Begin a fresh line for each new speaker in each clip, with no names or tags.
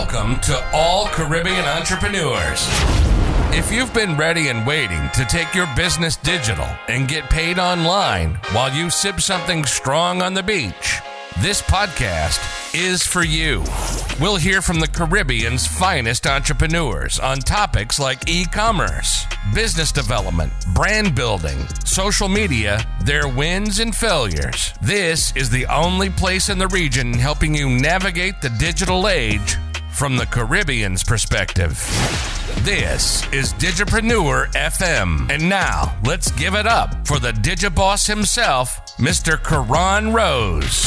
Welcome to all Caribbean entrepreneurs. If you've been ready and waiting to take your business digital and get paid online while you sip something strong on the beach, this podcast is for you. We'll hear from the Caribbean's finest entrepreneurs on topics like e-commerce, business development, brand building, social media, their wins and failures. This is the only place in the region helping you navigate the digital age from the Caribbean's perspective. This is Digipreneur FM. And now, let's give it up for the Digiboss himself, Mr. Karan Rose.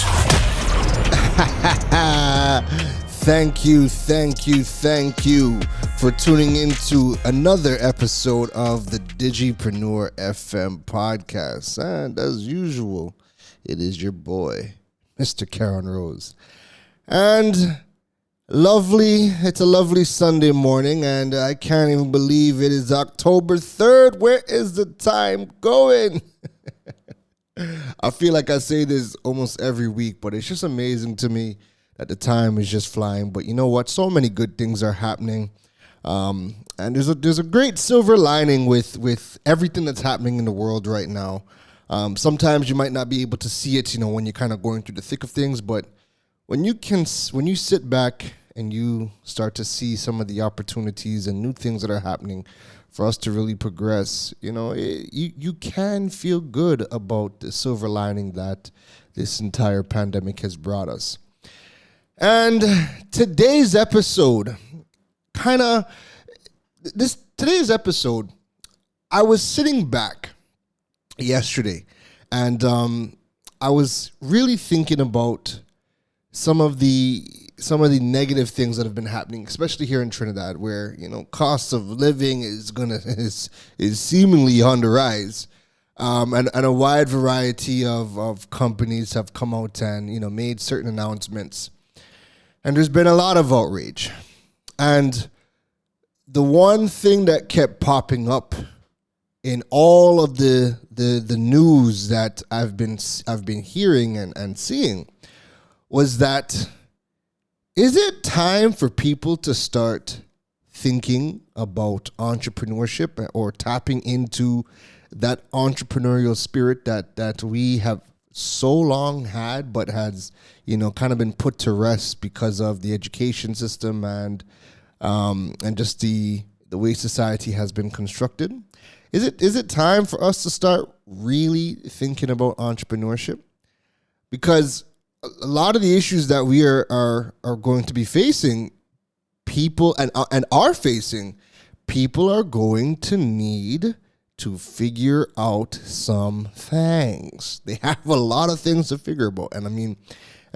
Thank you for tuning into another episode of the Digipreneur FM podcast. And as usual, it is your boy, Mr. Karan Rose. And it's a lovely Sunday morning, and I can't even believe it is October 3rd. Where is the time going? I feel like I say this almost every week, but it's just amazing to me that the time is just flying. But you know what? So many good things are happening. And there's a great silver lining with everything that's happening in the world right now. Sometimes you might not be able to see it, when you're kind of going through the thick of things, but when you sit back and you start to see some of the opportunities and new things that are happening for us to really progress, you can feel good about the silver lining that this entire pandemic has brought us. And today's episode, I was sitting back yesterday and I was really thinking about some of the negative things that have been happening, especially here in Trinidad, where cost of living is seemingly on the rise, and a wide variety of companies have come out and made certain announcements, and there's been a lot of outrage. And the one thing that kept popping up in all of the news that I've been hearing and seeing was that, is it time for people to start thinking about entrepreneurship or tapping into that entrepreneurial spirit that we have so long had, but has, kind of been put to rest because of the education system and just the way society has been constructed? Is it time for us to start really thinking about entrepreneurship? Because a lot of the issues that we are going to be facing, people are facing, people are going to need to figure out some things. They have a lot of things to figure about. And in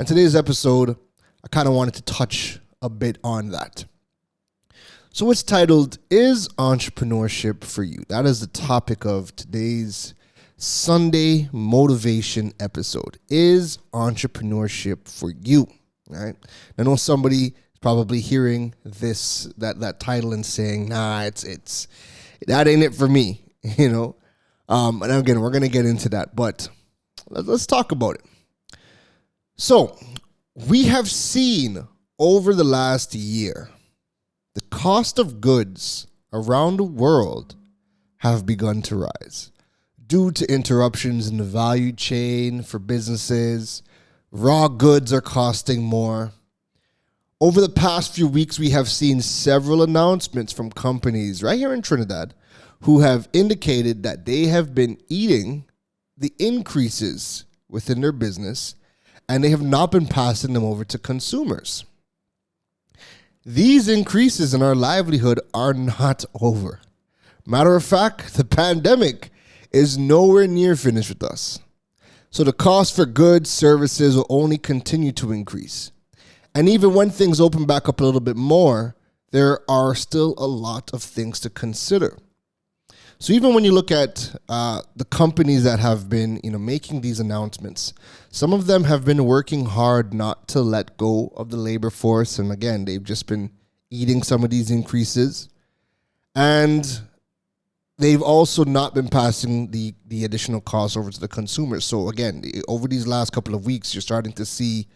today's episode, I kind of wanted to touch a bit on that. So it's titled, Is Entrepreneurship for You? That is the topic of today's Sunday motivation episode. Is entrepreneurship for you? All right. I know somebody is probably hearing that title and saying, nah, it's that ain't it for me, And again, we're gonna get into that, but let's talk about it. So we have seen over the last year, the cost of goods around the world have begun to rise. Due to interruptions in the value chain for businesses, raw goods are costing more. Over the past few weeks, we have seen several announcements from companies right here in Trinidad who have indicated that they have been eating the increases within their business and they have not been passing them over to consumers. These increases in our livelihood are not over. Matter of fact, the pandemic is nowhere near finished with us. So the cost for goods, services will only continue to increase. And even when things open back up a little bit more, there are still a lot of things to consider. So even when you look at the companies that have been, making these announcements, some of them have been working hard not to let go of the labor force. And again, they've just been eating some of these increases. And they've also not been passing the additional costs over to the consumers. So again, over these last couple of weeks, you're starting to see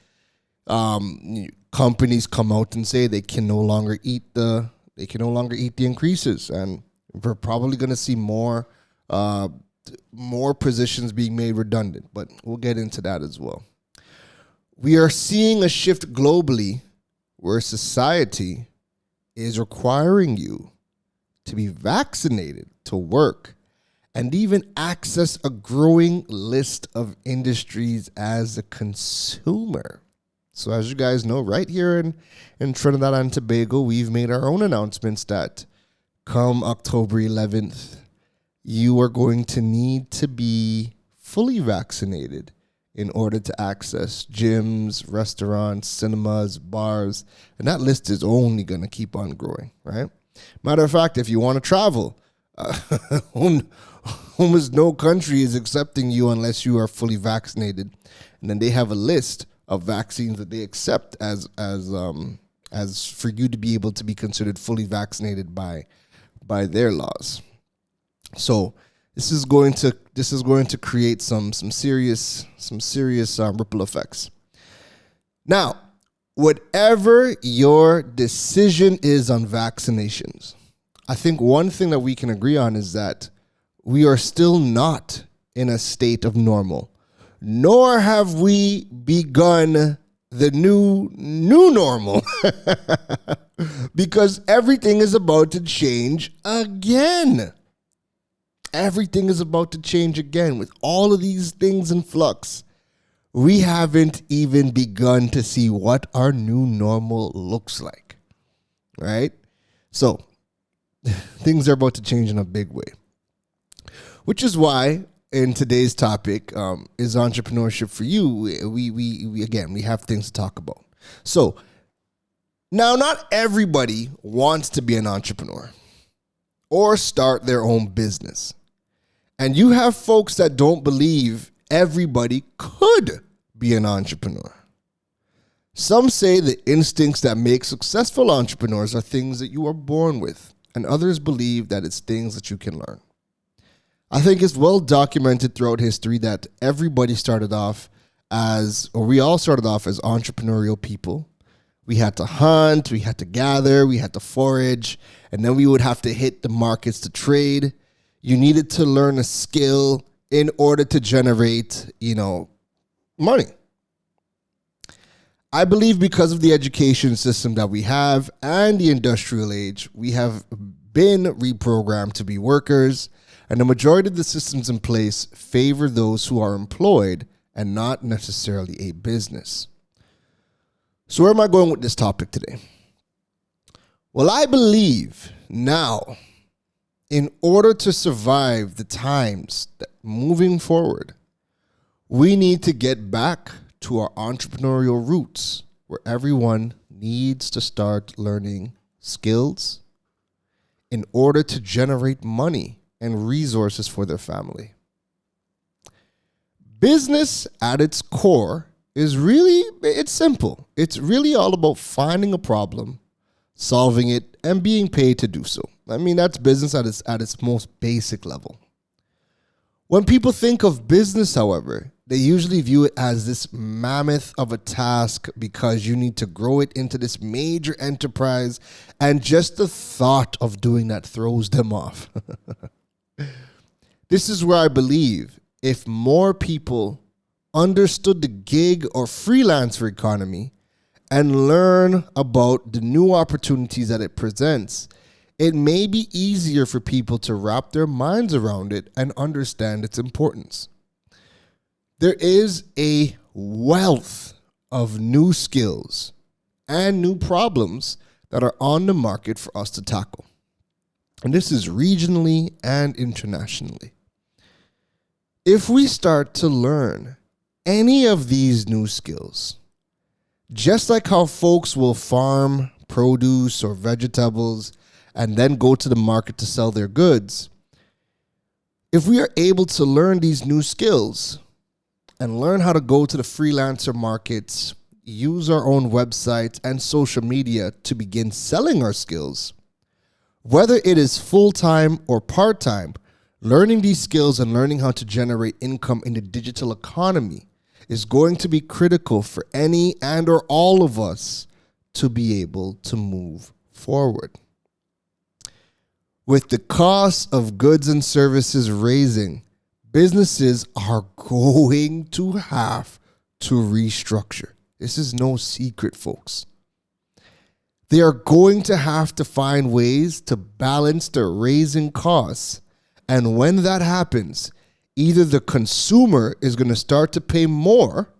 companies come out and say they can no longer eat the increases, and we're probably going to see more positions being made redundant. But we'll get into that as well. We are seeing a shift globally where society is requiring you to be vaccinated to work and even access a growing list of industries as a consumer. So as you guys know, right here in Trinidad and Tobago, we've made our own announcements that come October 11th, you are going to need to be fully vaccinated in order to access gyms, restaurants, cinemas, bars, and that list is only going to keep on growing, right? Matter of fact, if you want to travel, almost no country is accepting you unless you are fully vaccinated, and then they have a list of vaccines that they accept as for you to be able to be considered fully vaccinated by their laws. So this is going to create some serious ripple effects. Now, whatever your decision is on vaccinations, I think one thing that we can agree on is that we are still not in a state of normal, nor have we begun the new normal because everything is about to change again. Everything is about to change again with all of these things in flux. We haven't even begun to see what our new normal looks like, right? So things are about to change in a big way, which is why in today's topic is entrepreneurship for you. We have things to talk about. So now, not everybody wants to be an entrepreneur or start their own business. And you have folks that don't believe everybody could be an entrepreneur. Some say the instincts that make successful entrepreneurs are things that you are born with, and others believe that it's things that you can learn. I think it's well documented throughout history that everybody started off we all started off as entrepreneurial people. We had to hunt, we had to gather, we had to forage, and then we would have to hit the markets to trade. You needed to learn a skill in order to generate, money. I believe because of the education system that we have and the industrial age, we have been reprogrammed to be workers, and the majority of the systems in place favor those who are employed and not necessarily a business. So where am I going with this topic today? Well, I believe now, in order to survive the times that moving forward, we need to get back to our entrepreneurial roots where everyone needs to start learning skills in order to generate money and resources for their family. Business at its core it's simple. It's really all about finding a problem, solving it, and being paid to do so. I mean, that's business at its most basic level. When people think of business, however, they usually view it as this mammoth of a task because you need to grow it into this major enterprise, and just the thought of doing that throws them off. This is where I believe if more people understood the gig or freelancer economy and learn about the new opportunities that it presents, it may be easier for people to wrap their minds around it and understand its importance. There is a wealth of new skills and new problems that are on the market for us to tackle. And this is regionally and internationally. If we start to learn any of these new skills, just like how folks will farm produce or vegetables and then go to the market to sell their goods, if we are able to learn these new skills and learn how to go to the freelancer markets, use our own website and social media to begin selling our skills, whether it is full-time or part-time, learning these skills and learning how to generate income in the digital economy is going to be critical for any and or all of us to be able to move forward. With the cost of goods and services raising, businesses are going to have to restructure. This is no secret, folks. They are going to have to find ways to balance their raising costs. And when that happens, either the consumer is going to start to pay more,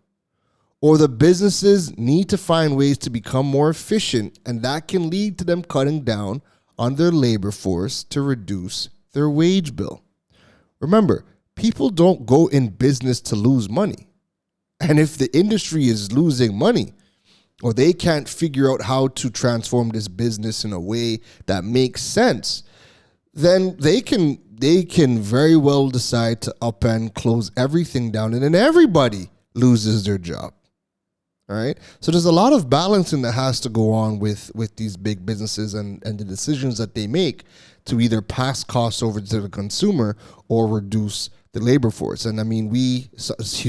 or the businesses need to find ways to become more efficient, and that can lead to them cutting down on their labor force to reduce their wage bill. Remember, people don't go in business to lose money. And if the industry is losing money, or they can't figure out how to transform this business in a way that makes sense, then they can very well decide to up and close everything down, and then everybody loses their job. All right. So there's a lot of balancing that has to go on with these big businesses and the decisions that they make to either pass costs over to the consumer or reduce the labor force. And I mean, you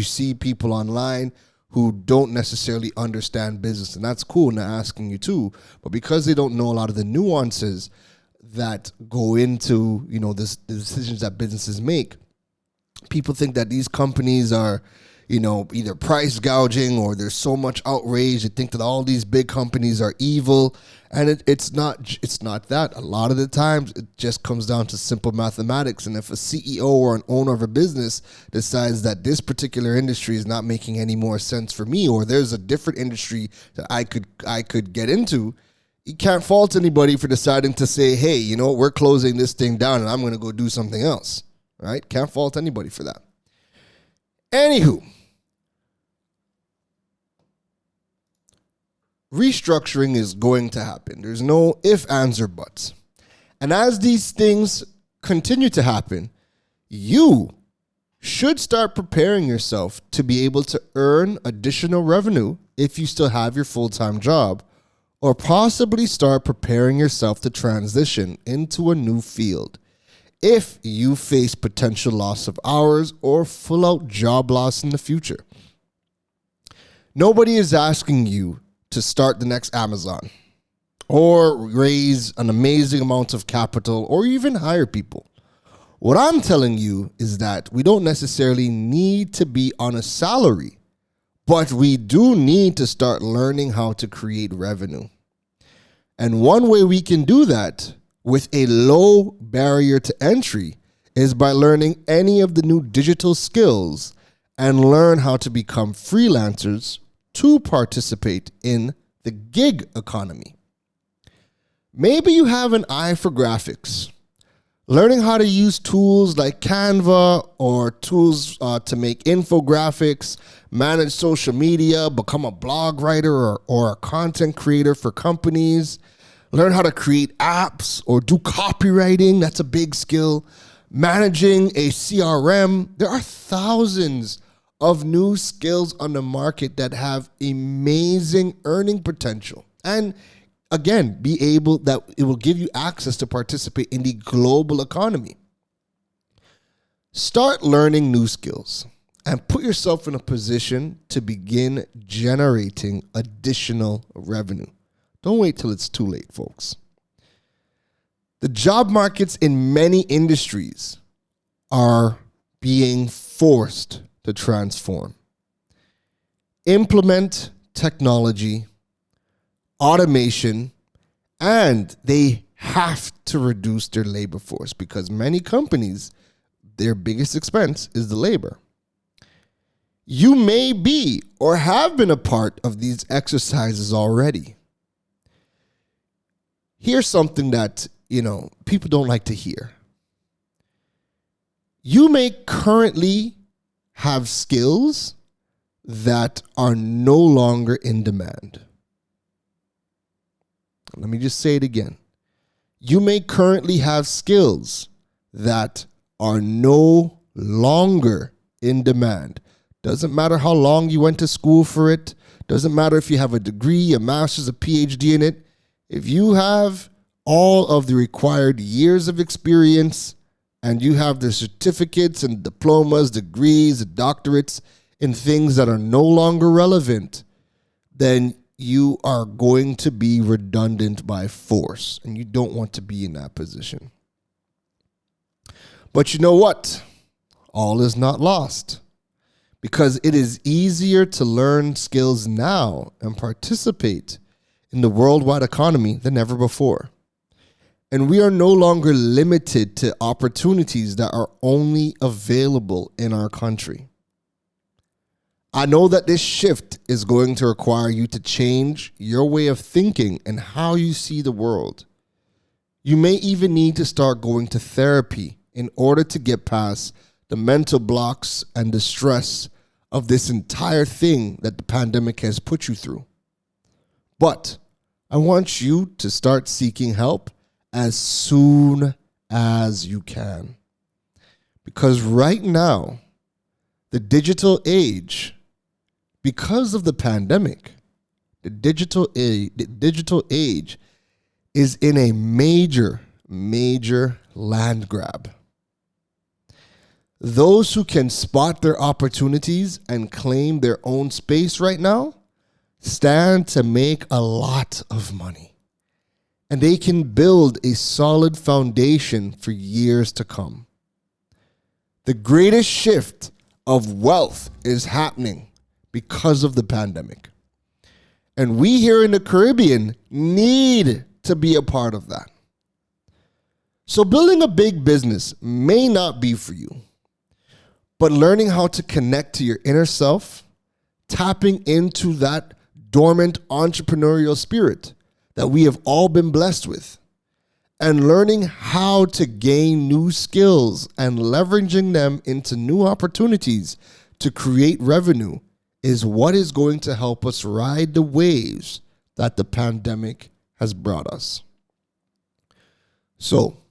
see people online who don't necessarily understand business, and that's cool, not asking you to, but because they don't know a lot of the nuances that go into, the decisions that businesses make, people think that these companies are, either price gouging or there's so much outrage. They think that all these big companies are evil, and it's not that. A lot of the times it just comes down to simple mathematics. And if a CEO or an owner of a business decides that this particular industry is not making any more sense for me, or there's a different industry that I could get into, you can't fault anybody for deciding to say, hey, we're closing this thing down and I'm going to go do something else, right? Can't fault anybody for that. Anywho, restructuring is going to happen. There's no ifs, ands, or buts. And as these things continue to happen, you should start preparing yourself to be able to earn additional revenue if you still have your full-time job, or possibly start preparing yourself to transition into a new field if you face potential loss of hours or full-out job loss in the future. Nobody is asking you to start the next Amazon or raise an amazing amount of capital or even hire people. What I'm telling you is that we don't necessarily need to be on a salary, but we do need to start learning how to create revenue. And one way we can do that with a low barrier to entry is by learning any of the new digital skills and learn how to become freelancers to participate in the gig economy. Maybe you have an eye for graphics. Learning how to use tools like Canva or tools to make infographics, manage social media, become a blog writer or a content creator for companies. Learn how to create apps or do copywriting. That's a big skill. Managing a CRM. There are thousands of new skills on the market that have amazing earning potential. And again, it will give you access to participate in the global economy. Start learning new skills and put yourself in a position to begin generating additional revenue. Don't wait till it's too late, folks. The job markets in many industries are being forced to transform. Implement technology, automation, and they have to reduce their labor force because many companies, their biggest expense is the labor. You may be or have been a part of these exercises already. Here's something that, people don't like to hear. You may currently have skills that are no longer in demand. Let me just say it again. You may currently have skills that are no longer in demand. Doesn't matter how long you went to school for it. Doesn't matter if you have a degree, a master's, a PhD in it. If you have all of the required years of experience and you have the certificates and diplomas, degrees, doctorates in things that are no longer relevant, then you are going to be redundant by force, and you don't want to be in that position. But you know what? All is not lost, because it is easier to learn skills now and participate in the worldwide economy than ever before. And we are no longer limited to opportunities that are only available in our country. I know that this shift is going to require you to change your way of thinking and how you see the world. You may even need to start going to therapy in order to get past the mental blocks and the stress of this entire thing that the pandemic has put you through. But I want you to start seeking help as soon as you can. Because right now, the digital age, because of the pandemic, the digital age is in a major land grab. Those who can spot their opportunities and claim their own space right now stand to make a lot of money. And they can build a solid foundation for years to come. The greatest shift of wealth is happening because of the pandemic. And we here in the Caribbean need to be a part of that. So building a big business may not be for you, but learning how to connect to your inner self, tapping into that dormant entrepreneurial spirit that we have all been blessed with, and learning how to gain new skills and leveraging them into new opportunities to create revenue is what is going to help us ride the waves that the pandemic has brought us. So,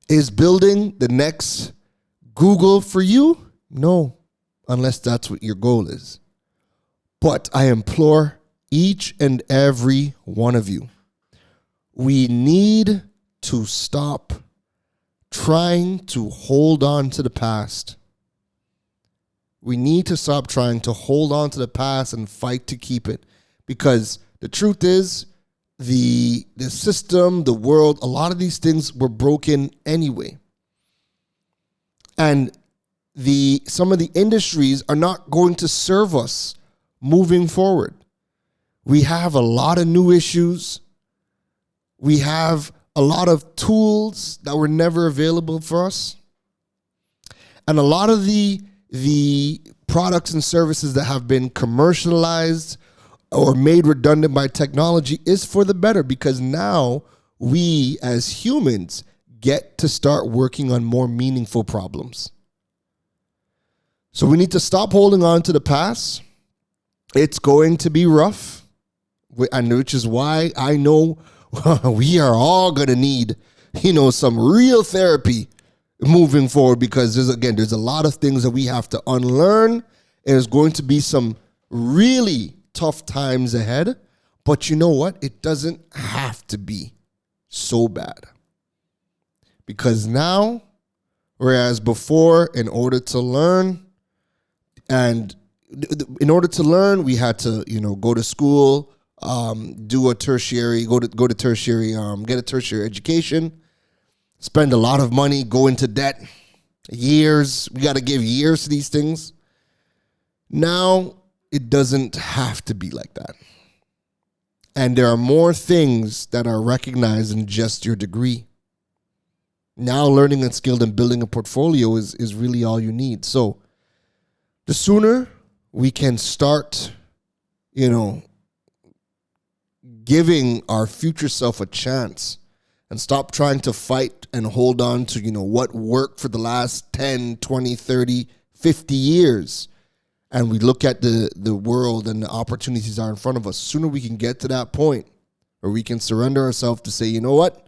is building the next Google for you? No, unless that's what your goal is. But I implore each and every one of you, we need to stop trying to hold on to the past. We need to stop trying to hold on to the past and fight to keep it. Because the truth is, the system, the world, a lot of these things were broken anyway. And some of the industries are not going to serve us moving forward. We have a lot of new issues. We have a lot of tools that were never available for us. And a lot of the products and services that have been commercialized or made redundant by technology is for the better, because now we as humans get to start working on more meaningful problems. So we need to stop holding on to the past. It's going to be rough. And which is why I know we are all going to need, some real therapy moving forward, because there's a lot of things that we have to unlearn. And there's going to be some really tough times ahead. But you know what? It doesn't have to be so bad. Because now, whereas before, in order to learn, we had to, go to school, do a tertiary, go to tertiary, get a tertiary education, spend a lot of money, go into debt, years. We got to give years to these things. Now it doesn't have to be like that. And there are more things that are recognized than just your degree. Now learning and skilled and building a portfolio is really all you need. So the sooner we can start, giving our future self a chance and stop trying to fight and hold on to, what worked for the last 10, 20, 30, 50 years. And we look at the world and the opportunities that are in front of us. Sooner we can get to that point where we can surrender ourselves to say, you know what?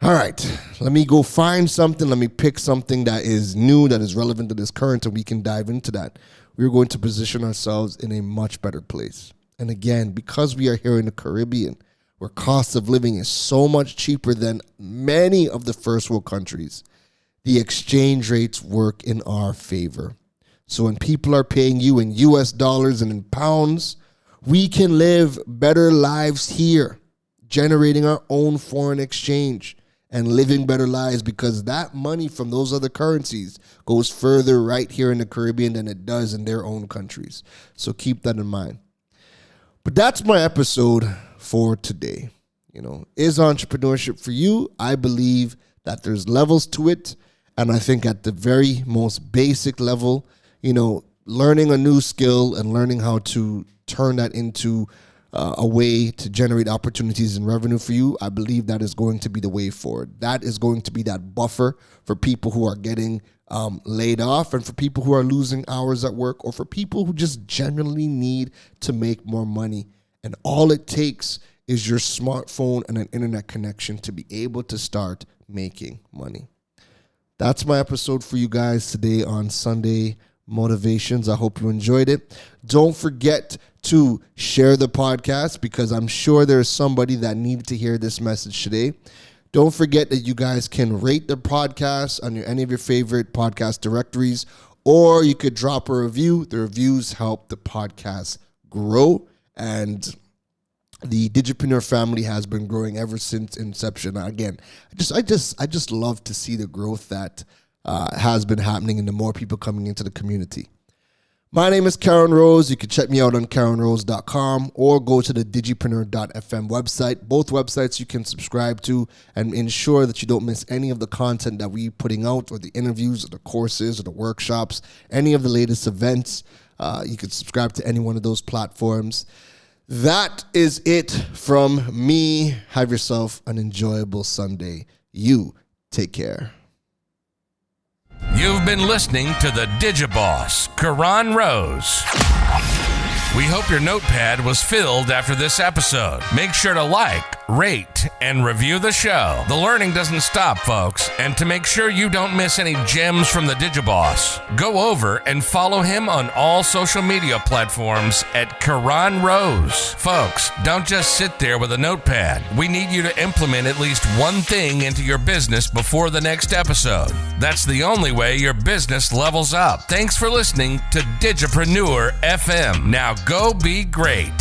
All right, let me go find something. Let me pick something that is new, that is relevant to this current, and we can dive into that. We're going to position ourselves in a much better place. And again, because we are here in the Caribbean, where cost of living is so much cheaper than many of the first world countries, the exchange rates work in our favor. So when people are paying you in US dollars and in pounds, We can live better lives here, generating our own foreign exchange and living better lives, because that money from those other currencies goes further right here in the Caribbean than it does in their own countries. So keep that in mind. But that's my episode for today. Is entrepreneurship for you? I believe that there's levels to it. And I think at the very most basic level, learning a new skill and learning how to turn that into a way to generate opportunities and revenue for you, I believe that is going to be the way forward. That is going to be that buffer for people who are getting laid off, and for people who are losing hours at work, or for people who just genuinely need to make more money. And all it takes is your smartphone and an internet connection to be able to start making money. That's my episode for you guys today on Sunday Motivations. I hope you enjoyed it. Don't forget to share the podcast, because I'm sure there's somebody that needed to hear this message today. Don't forget that you guys can rate the podcast on any of your favorite podcast directories, or you could drop a review. The reviews help the podcast grow, and the Digipreneur family has been growing ever since inception. Again, I just love to see the growth that has been happening, and the more people coming into the community. My name is Karen Rose. You can check me out on KarenRose.com or go to the Digipreneur.fm website. Both websites you can subscribe to and ensure that you don't miss any of the content that we're putting out, or the interviews, or the courses, or the workshops, any of the latest events. You can subscribe to any one of those platforms. That is it from me. Have yourself an enjoyable Sunday. You take care.
You've been listening to the Digiboss, Karan Rose. We hope your notepad was filled after this episode. Make sure to like, rate, and review the show. The learning doesn't stop, folks. And to make sure you don't miss any gems from the Digiboss, go over and follow him on all social media platforms at Karan Rose. Folks, don't just sit there with a notepad. We need you to implement at least one thing into your business before the next episode. That's the only way your business levels up. Thanks for listening to Digipreneur FM. Now go be great.